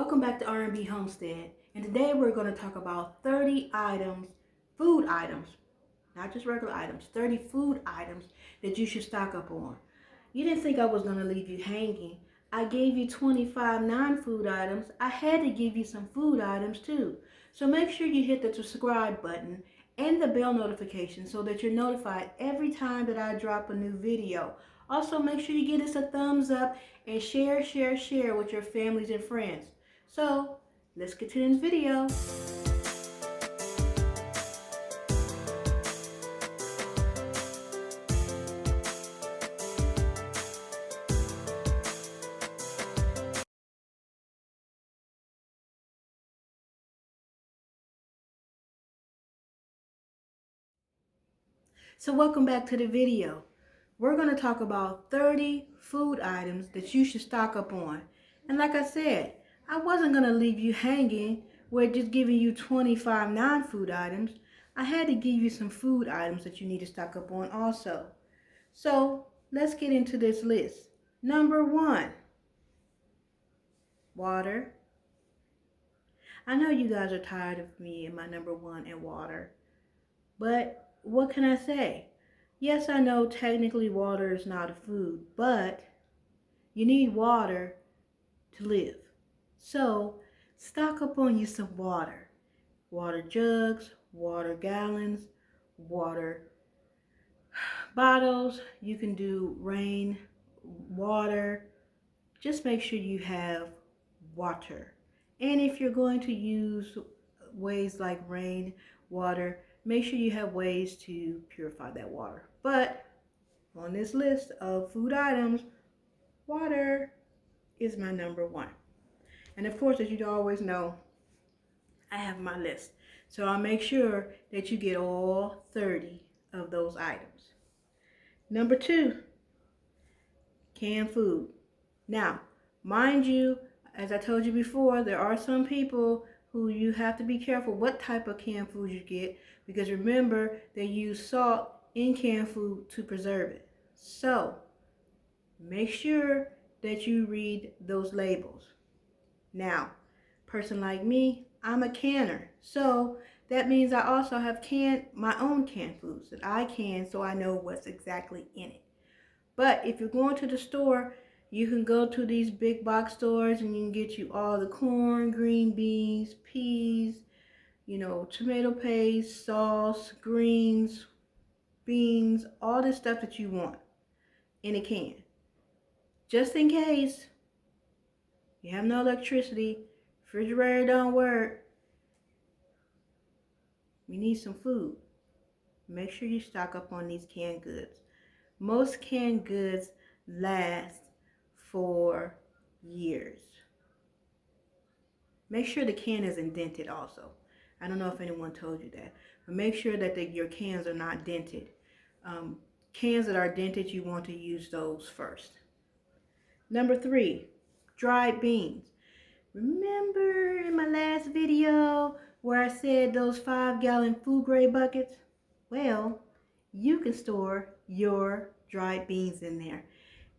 Welcome back to R&B Homestead, and today we're going to talk about 30 items, food items, not just regular items, 30 food items that you should stock up on. You didn't think I was going to leave you hanging. I gave you 25 non-food items. I had to give you some food items too. So make sure you hit the subscribe button and the bell notification so that you're notified every time that I drop a new video. Also, make sure you give us a thumbs up and share with your families and friends. So, let's get to this video. So welcome back to the video. We're going to talk about 30 food items that you should stock up on. And like I said, I wasn't going to leave you hanging with just giving you 25 non-food items. I had to give you some food items that you need to stock up on also. So let's get into this list. Number 1, water. I know you guys are tired of me and my number 1 and water, but what can I say? Yes, I know technically water is not a food, but you need water to live. So stock up on you some water. Water jugs, water gallons, water bottles. You can do rain water. Just make sure you have water. And if you're going to use ways like rain water, make sure you have ways to purify that water. But on this list of food items, water is my number 1. And of course, as you always know, I have my list. So I'll make sure that you get all 30 of those items. Number 2, canned food. Now, mind you, as I told you before, there are some people who you have to be careful what type of canned food you get, because remember, they use salt in canned food to preserve it. So make sure that you read those labels. Now, person like me, I'm a canner, so that means I also have my own canned foods that I can, so I know what's exactly in it. But if you're going to the store, you can go to these big box stores and you can get you all the corn, green beans, peas, tomato paste, sauce, greens, beans, all this stuff that you want in a can. Just in case you have no electricity, refrigerator don't work, you need some food. Make sure you stock up on these canned goods. Most canned goods last for years. Make sure the can is indented also. I don't know if anyone told you that, but make sure that your cans are not dented. Cans that are dented, you want to use those first. Number 3, dried beans. Remember in my last video where I said those 5-gallon food grade buckets? Well, you can store your dried beans in there.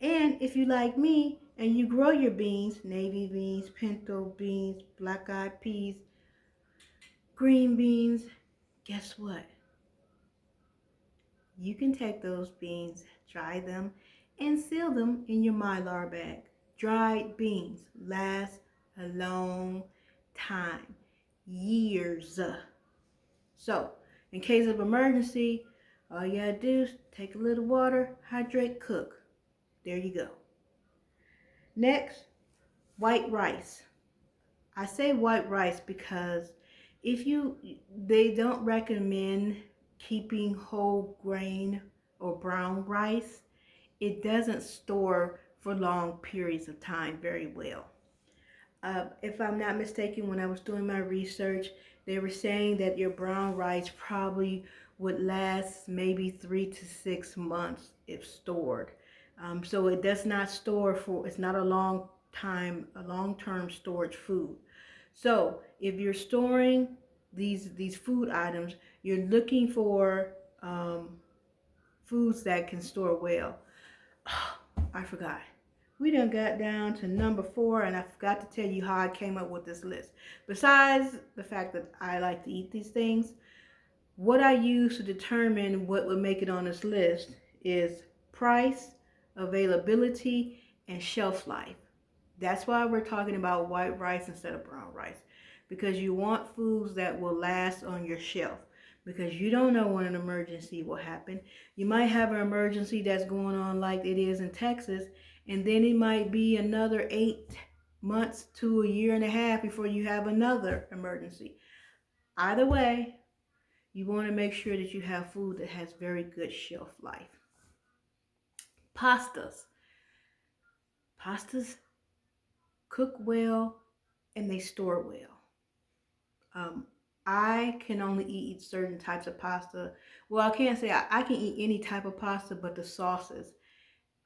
And if you like me and you grow your beans, navy beans, pinto beans, black-eyed peas, green beans, guess what? You can take those beans, dry them, and seal them in your Mylar bag. Dried beans last a long time, years. So, in case of emergency, all you gotta do is take a little water, hydrate, cook. There you go. Next, white rice. I say white rice because they don't recommend keeping whole grain or brown rice. It doesn't store for long periods of time very well. If I'm not mistaken, when I was doing my research, they were saying that your brown rice probably would last maybe 3 to 6 months if stored. So it does not store it's not a long-term storage food. So if you're storing these food items, you're looking for foods that can store well. I forgot. We done got down to number 4, and I forgot to tell you how I came up with this list. Besides the fact that I like to eat these things, what I use to determine what would make it on this list is price, availability, and shelf life. That's why we're talking about white rice instead of brown rice, because you want foods that will last on your shelf, because you don't know when an emergency will happen. You might have an emergency that's going on like it is in Texas, and then it might be another 8 months to a year and a half before you have another emergency. Either way, you want to make sure that you have food that has very good shelf life. Pastas. Pastas cook well and they store well. Um, I can only eat certain types of pasta. Well, I can't say I can eat any type of pasta, but the sauces.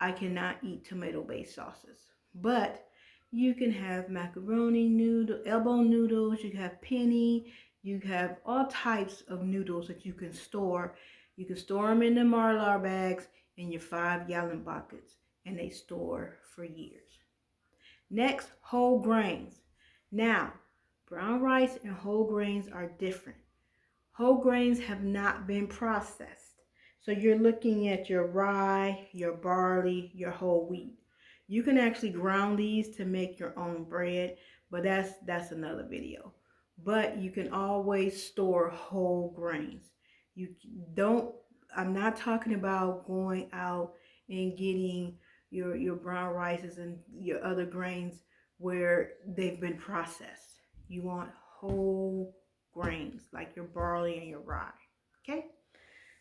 I cannot eat tomato-based sauces. But you can have macaroni noodle, elbow noodles, you can have penne, you have all types of noodles that you can store. You can store them in the Marlar bags in your 5-gallon buckets, and they store for years. Next, whole grains. Now, brown rice and whole grains are different. Whole grains have not been processed. So you're looking at your rye, your barley, your whole wheat. You can actually ground these to make your own bread, but that's another video. But you can always store whole grains. You don't, I'm not talking about going out and getting your brown rices and your other grains where they've been processed. You want whole grains like your barley and your rye. Okay?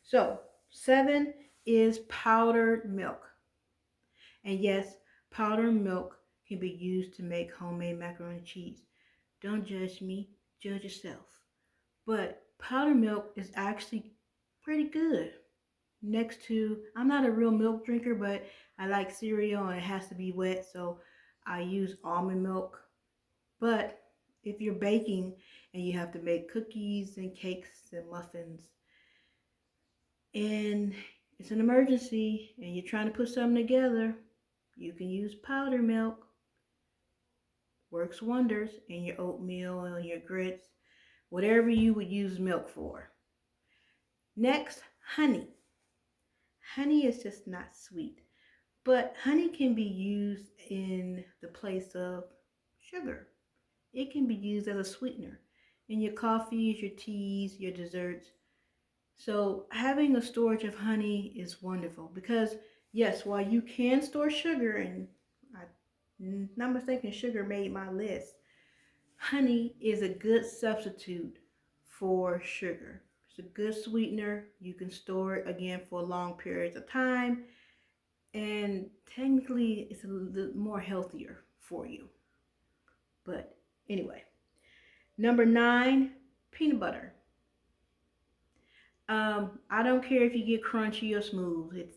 So, 7 is powdered milk. And yes, powdered milk can be used to make homemade macaroni and cheese. Don't judge me, judge yourself. But powdered milk is actually pretty good. Next to, I'm not a real milk drinker, but I like cereal and it has to be wet, so I use almond milk. But if you're baking and you have to make cookies and cakes and muffins, and it's an emergency and you're trying to put something together, you can use powder milk. Works wonders in your oatmeal and your grits, whatever you would use milk for. Next, honey. Honey is just not sweet, but honey can be used in the place of sugar. It can be used as a sweetener in your coffees, your teas, your desserts. So having a storage of honey is wonderful because yes, while you can store sugar, and I'm not mistaken, sugar made my list, honey is a good substitute for sugar. It's a good sweetener. You can store it again for long periods of time, and technically it's a little more healthier for you. But anyway, number 9, peanut butter. I don't care if you get crunchy or smooth. It's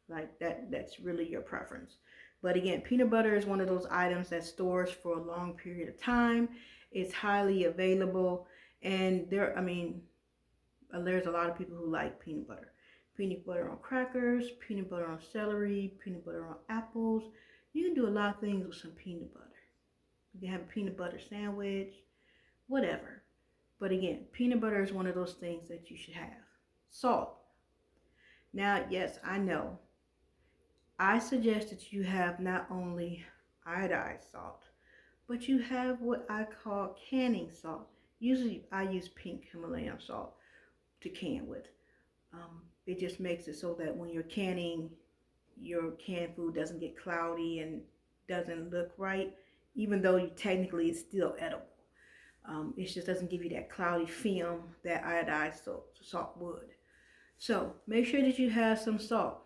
like that's really your preference. But again, peanut butter is one of those items that stores for a long period of time. It's highly available, and there's a lot of people who like peanut butter. Peanut butter on crackers, peanut butter on celery, peanut butter on apples. You can do a lot of things with some peanut butter. You can have a peanut butter sandwich, whatever. But again, peanut butter is one of those things that you should have. Salt. Now, yes, I know. I suggest that you have not only iodized salt, but you have what I call canning salt. Usually I use pink Himalayan salt to can with. It just makes it so that when you're canning, your canned food doesn't get cloudy and doesn't look right, even though technically it's still edible. It just doesn't give you that cloudy film that iodized salt would. So make sure that you have some salt.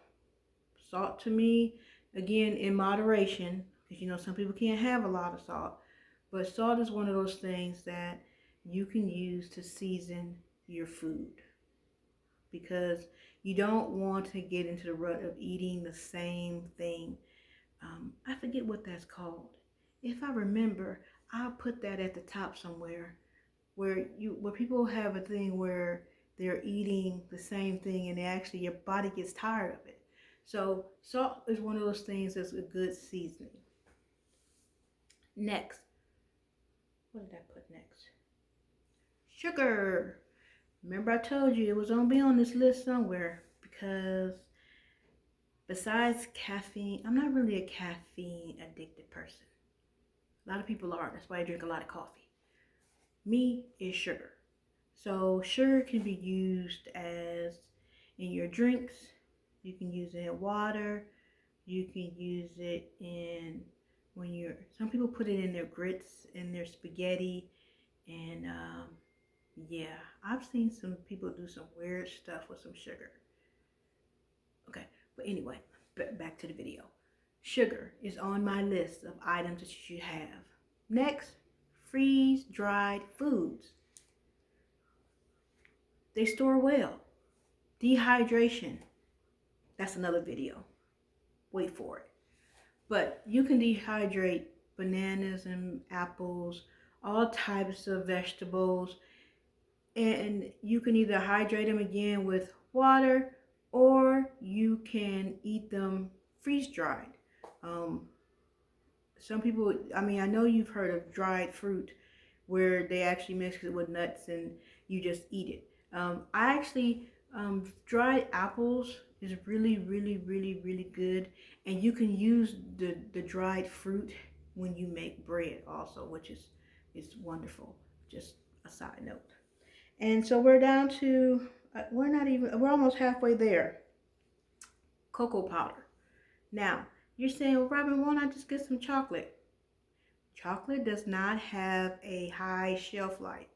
Salt to me, again, in moderation, because some people can't have a lot of salt. But salt is one of those things that you can use to season your food, because you don't want to get into the rut of eating the same thing. I forget what that's called. If I remember, I'll put that at the top somewhere, where people have a thing where they're eating the same thing and your body gets tired of it. So salt is one of those things that's a good seasoning. Next, what did I put next? Sugar. Remember I told you it was going to be on this list somewhere because besides caffeine, I'm not really a caffeine addicted person. A lot of people are. That's why I drink a lot of coffee. Me is sugar. So sugar can be used as in your drinks. You can use it in water. You can use it in when you're, some people put it in their grits, in their spaghetti. And yeah, I've seen some people do some weird stuff with some sugar. Okay, but anyway, back to the video. Sugar is on my list of items that you should have. Next, freeze-dried foods. They store well. Dehydration. That's another video. Wait for it. But you can dehydrate bananas and apples, all types of vegetables, and you can either hydrate them again with water or you can eat them freeze-dried. Some people, I mean, I know you've heard of dried fruit where they actually mix it with nuts and you just eat it. I actually, dried apples is really, really, really, really good. And you can use the dried fruit when you make bread also, which is wonderful. Just a side note. And so we're down to, we're almost halfway there. Cocoa powder. Now, you're saying, well, Robin, why not just get some chocolate? Chocolate does not have a high shelf life.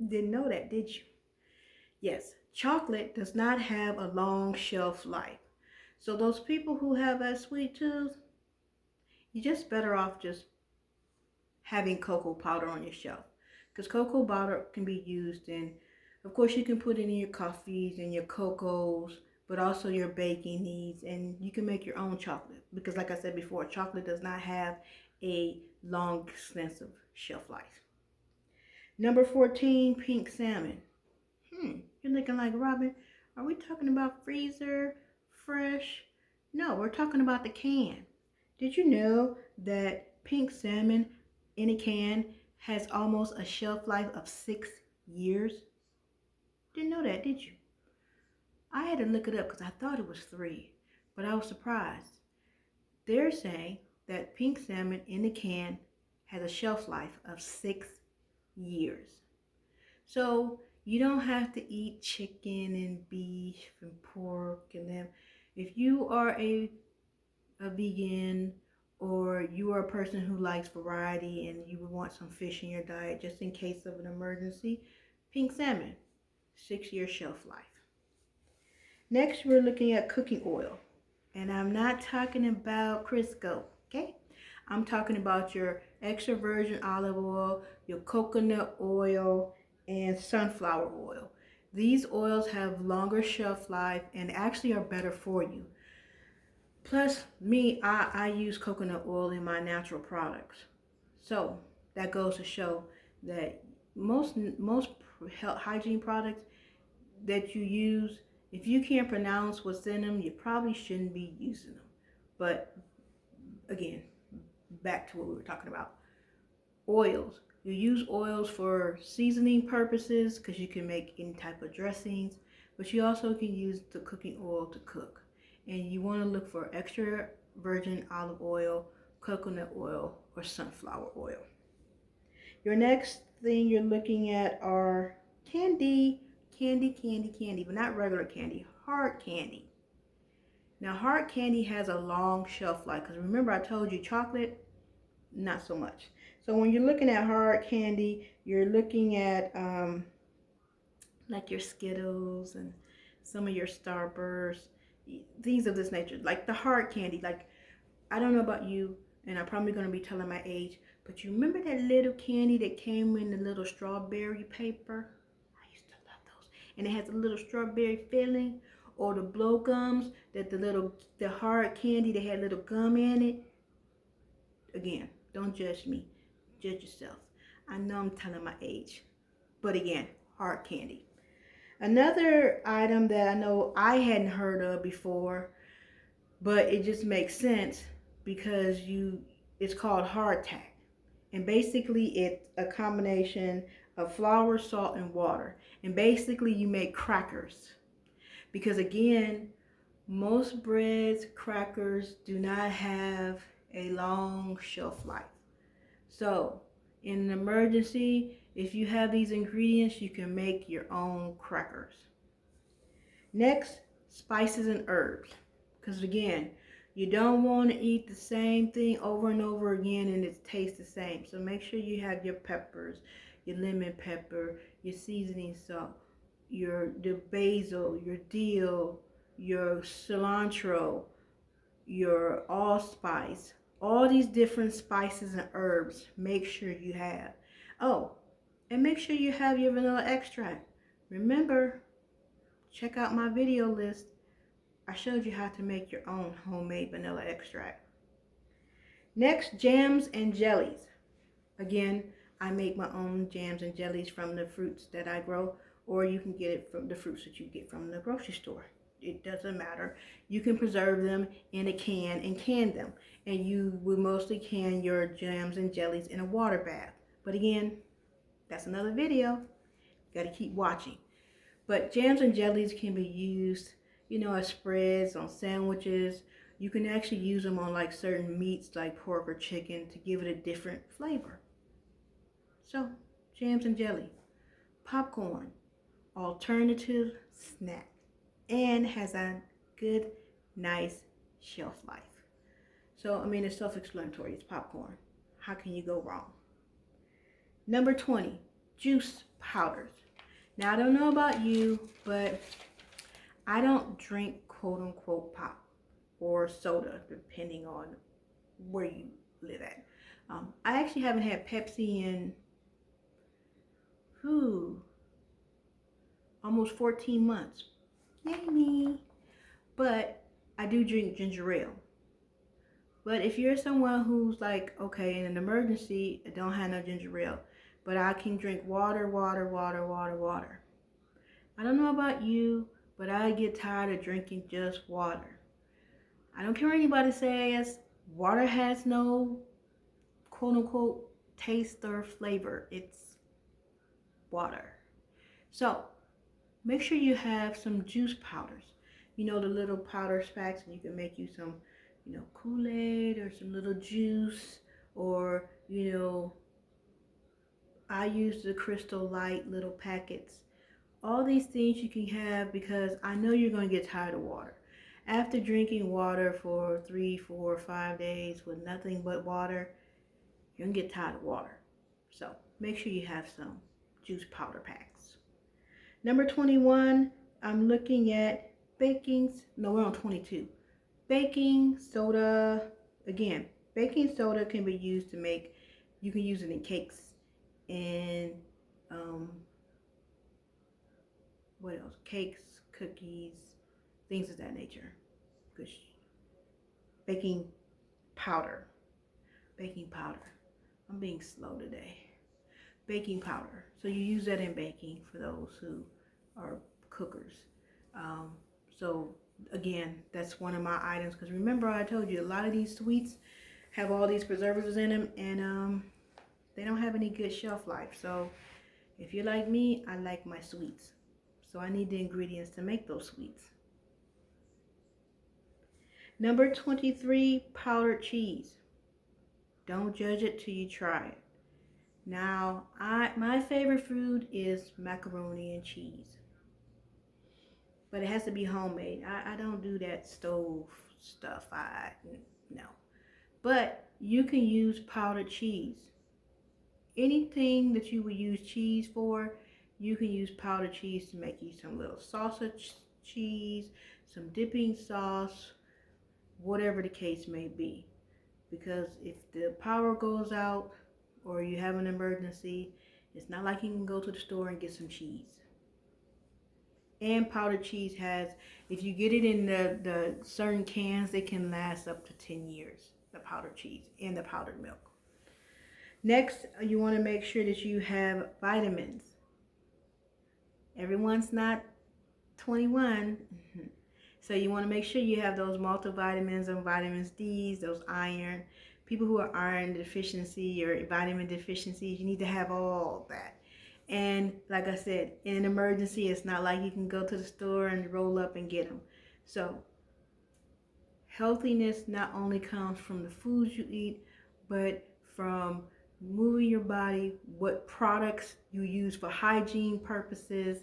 Didn't know that, did you? Yes, chocolate does not have a long shelf life. So those people who have a sweet tooth, you're just better off just having cocoa powder on your shelf. Because cocoa powder can be used in, of course you can put it in your coffees and your cocos, but also your baking needs, and you can make your own chocolate. Because like I said before, chocolate does not have a long, extensive shelf life. Number 14, pink salmon. You're looking like, Robin, are we talking about freezer, fresh? No, we're talking about the can. Did you know that pink salmon in a can has almost a shelf life of 6 years? Didn't know that, did you? I had to look it up because I thought it was 3, but I was surprised. They're saying that pink salmon in a can has a shelf life of 6 years. So you don't have to eat chicken and beef and pork and them. If you are a vegan or you are a person who likes variety and you would want some fish in your diet just in case of an emergency, pink salmon, 6-year shelf life. Next, we're looking at cooking oil. And I'm not talking about Crisco, okay? I'm talking about your extra virgin olive oil, your coconut oil, and sunflower oil. These oils have longer shelf life and actually are better for you. Plus, I use coconut oil in my natural products. So that goes to show that most health hygiene products that you use, if you can't pronounce what's in them, you probably shouldn't be using them. But again, back to what we were talking about. Oils. You use oils for seasoning purposes because you can make any type of dressings, but you also can use the cooking oil to cook. And you want to look for extra virgin olive oil, coconut oil, or sunflower oil. Your next thing you're looking at are candy, but not regular candy, hard candy. Now hard candy has a long shelf life because remember I told you chocolate, not so much. So when you're looking at hard candy, you're looking at like your Skittles and some of your Starbursts, things of this nature, like the hard candy. Like, I don't know about you, and I'm probably going to be telling my age, but you remember that little candy that came in the little strawberry paper? I used to love those. And it has a little strawberry filling, or the blow gums, that the hard candy that had little gum in it. Again, don't judge me, judge yourself. I know I'm telling my age, but again, hard candy. Another item that I know I hadn't heard of before, but it just makes sense because it's called hardtack. And basically it's a combination of flour, salt, and water. And basically you make crackers. Because again, most breads, crackers do not have a long shelf life. So in an emergency, if you have these ingredients, you can make your own crackers. Next, spices and herbs. Because again, you don't want to eat the same thing over and over again and it tastes the same. So make sure you have your peppers, your lemon pepper, your seasoning salt, the basil, your dill, your cilantro, your allspice, all these different spices and herbs. Make sure you have. Oh, and make sure you have your vanilla extract. Remember, check out my video list. I showed you how to make your own homemade vanilla extract. Next, jams and jellies. Again, I make my own jams and jellies from the fruits that I grow, or you can get it from the fruits that you get from the grocery store. It doesn't matter. You can preserve them in a can and can them. And you will mostly can your jams and jellies in a water bath. But again, that's another video. You got to keep watching. But jams and jellies can be used, as spreads on sandwiches. You can actually use them on like certain meats like pork or chicken to give it a different flavor. So, jams and jelly. Popcorn, alternative snack, and has a good, nice shelf life. So, it's self-explanatory. It's popcorn. How can you go wrong? Number 20, juice powders. Now, I don't know about you, but I don't drink quote-unquote pop or soda, depending on where you live at. I actually haven't had Pepsi in almost 14 months. Yay me! But I do drink ginger ale. But if you're someone who's like, okay, in an emergency, I don't have no ginger ale, but I can drink water. I don't know about you, but I get tired of drinking just water. I don't care what anybody says, water has no quote-unquote taste or flavor. It's water. So make sure you have some juice powders. The little powder packs, and you can make you some, Kool-Aid or some little juice, or, I use the Crystal Light little packets. All these things you can have because I know you're going to get tired of water. After drinking water for 3, 4, 5 days with nothing but water, you're going to get tired of water. So make sure you have some juice powder packs. Number 21, I'm looking at we're on 22. Baking soda. Again, baking soda can be used to make, you can use it in cakes and what else? Cakes, cookies, things of that nature. Baking powder. I'm being slow today. Baking powder. So you use that in baking for those who are cookers. So again, that's one of my items, because remember I told you a lot of these sweets have all these preservatives in them, and they don't have any good shelf life. So if you're like me, I like my sweets. So I need the ingredients to make those sweets. Number 23, powdered cheese. Don't judge it till you try it. Now, my favorite food is macaroni and cheese. But it has to be homemade. I don't do that stove stuff. No. But you can use powdered cheese. Anything that you would use cheese for, you can use powdered cheese to make you some little sausage cheese, some dipping sauce, whatever the case may be. Because if the power goes out or you have an emergency, it's not like you can go to the store and get some cheese. And powdered cheese has, if you get it in the certain cans, they can last up to 10 years, the powdered cheese and the powdered milk. Next, you want to make sure that you have vitamins. Everyone's not 21. So you want to make sure you have those multivitamins and vitamins D, those iron. People who are iron deficiency or vitamin deficiencies, you need to have all that. And like I said, in an emergency, it's not like you can go to the store and roll up and get them. So healthiness not only comes from the foods you eat, but from moving your body, what products you use for hygiene purposes,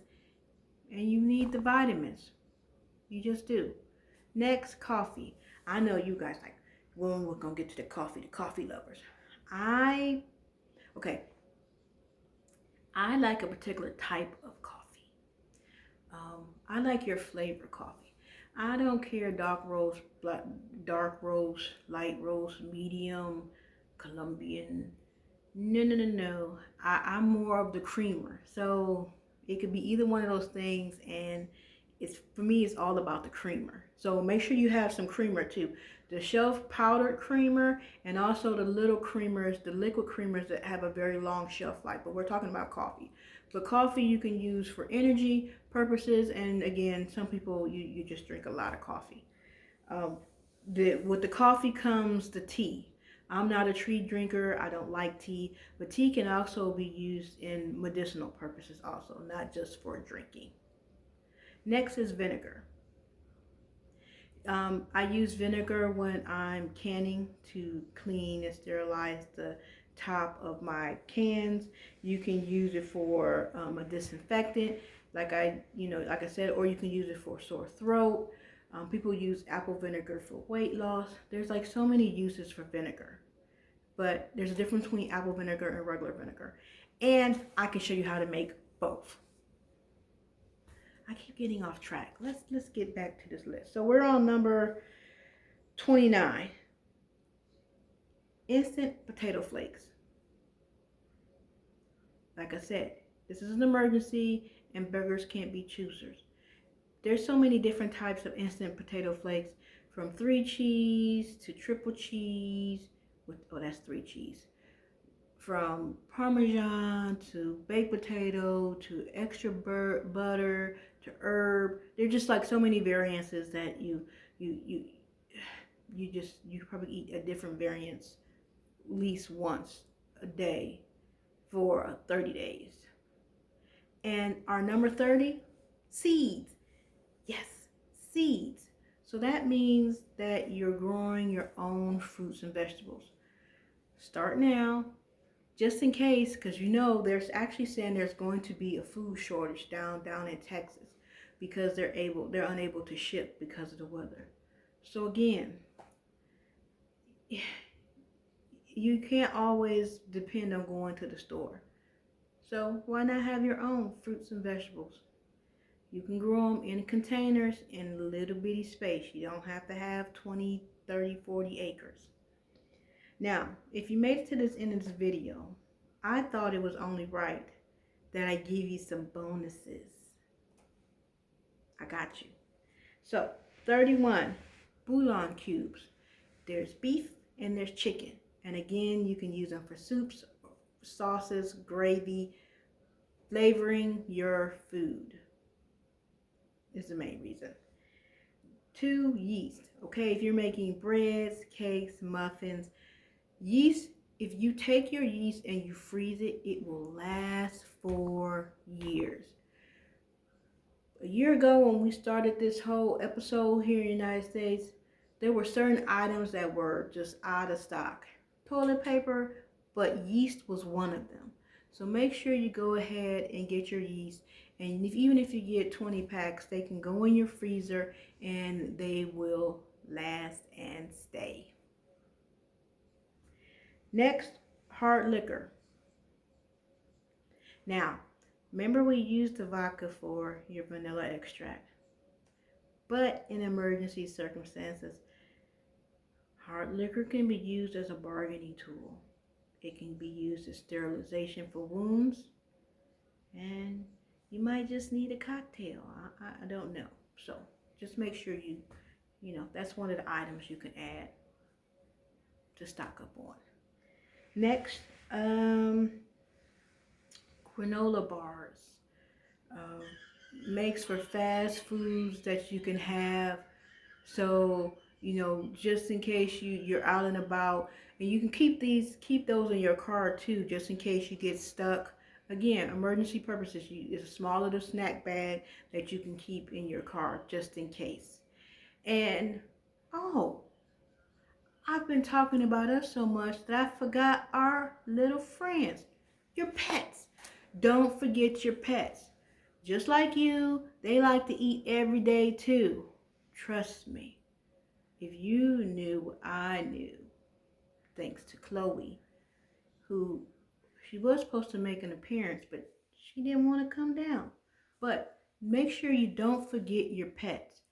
and you need the vitamins. You just do. Next, coffee. I know you guys like, when we're gonna get to the coffee lovers. I okay. I like a particular type of coffee. I like your flavor coffee. I don't care dark roast, black, dark roast, light roast, medium, Colombian. No, no, no, no. I'm more of the creamer. So it could be either one of those things, and it's for me it's all about the creamer. So make sure you have some creamer too. The shelf powdered creamer and also the little creamers, the liquid creamers that have a very long shelf life. But we're talking about coffee. But coffee you can use for energy purposes, and again, some people you just drink a lot of coffee. Um, with the coffee comes the tea. I'm not a tea drinker. I don't like tea, but tea can also be used in medicinal purposes also, not just for drinking. Next is vinegar. I use vinegar when I'm canning to clean and sterilize the top of my cans. You can use it for a disinfectant, like I said, or you can use it for sore throat. People use apple vinegar for weight loss. There's like so many uses for vinegar, but there's a difference between apple vinegar and regular vinegar. And I can show you how to make both. I keep getting off track. Let's get back to this list. So we're on number 29. Instant potato flakes. Like I said, this is an emergency and beggars can't be choosers. There's so many different types of instant potato flakes, from 3 cheese to triple cheese. Oh, that's 3 cheese. From Parmesan to baked potato to extra butter to herb. They're just like so many variances that you probably eat a different variance at least once a day for 30 days. And our number 30, seeds. Yes, seeds. So that means that you're growing your own fruits and vegetables. Start now, just in case, because there's actually saying there's going to be a food shortage down in Texas because they're unable to ship because of the weather. So again, you can't always depend on going to the store. So why not have your own fruits and vegetables? You can grow them in containers in a little bitty space. You don't have to have 20, 30, 40 acres. Now, if you made it to this end of this video, I thought it was only right that I give you some bonuses. I got you. So, 31 bouillon cubes. There's beef and there's chicken. And again, you can use them for soups, sauces, gravy, flavoring your food is the main reason. 2 yeast. Okay, if you're making breads, cakes, muffins, yeast, if you take your yeast and you freeze it, it will last for years. A year ago when we started this whole episode here in the United States, there were certain items that were just out of stock. Toilet paper, but yeast was one of them. So make sure you go ahead and get your yeast. And even if you get 20 packs, they can go in your freezer and they will last and stay. Next, hard liquor. Now, remember we used the vodka for your vanilla extract. But in emergency circumstances, hard liquor can be used as a bargaining tool. It can be used as sterilization for wounds. And you might just need a cocktail. I don't know. So just make sure that's one of the items you can add to stock up on. Next, granola bars. Makes for fast foods that you can have So, just in case you're out and about, and you can keep those in your car too, just in case you get stuck. Again, emergency purposes. It's a small little snack bag that you can keep in your car just in case. And oh, I've been talking about us so much that I forgot our little friends, your pets. Don't forget your pets. Just like you, they like to eat every day too. Trust me. If you knew what I knew, thanks to Chloe, who she was supposed to make an appearance, but she didn't want to come down. But make sure you don't forget your pets.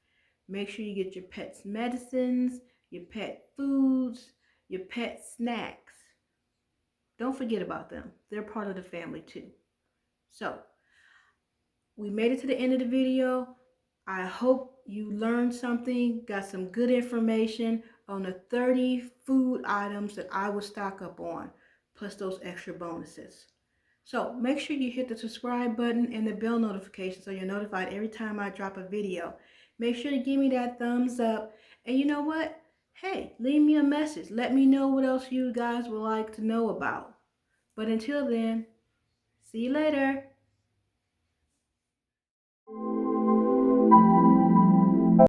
Make sure you get your pets' medicines, your pet foods, your pet snacks. Don't forget about them. They're part of the family too. So, we made it to the end of the video. I hope you learned something, got some good information on the 30 food items that I would stock up on, plus those extra bonuses. So make sure you hit the subscribe button and the bell notification so you're notified every time I drop a video. Make sure to give me that thumbs up. And you know what? Hey, leave me a message. Let me know what else you guys would like to know about. But until then, see you later.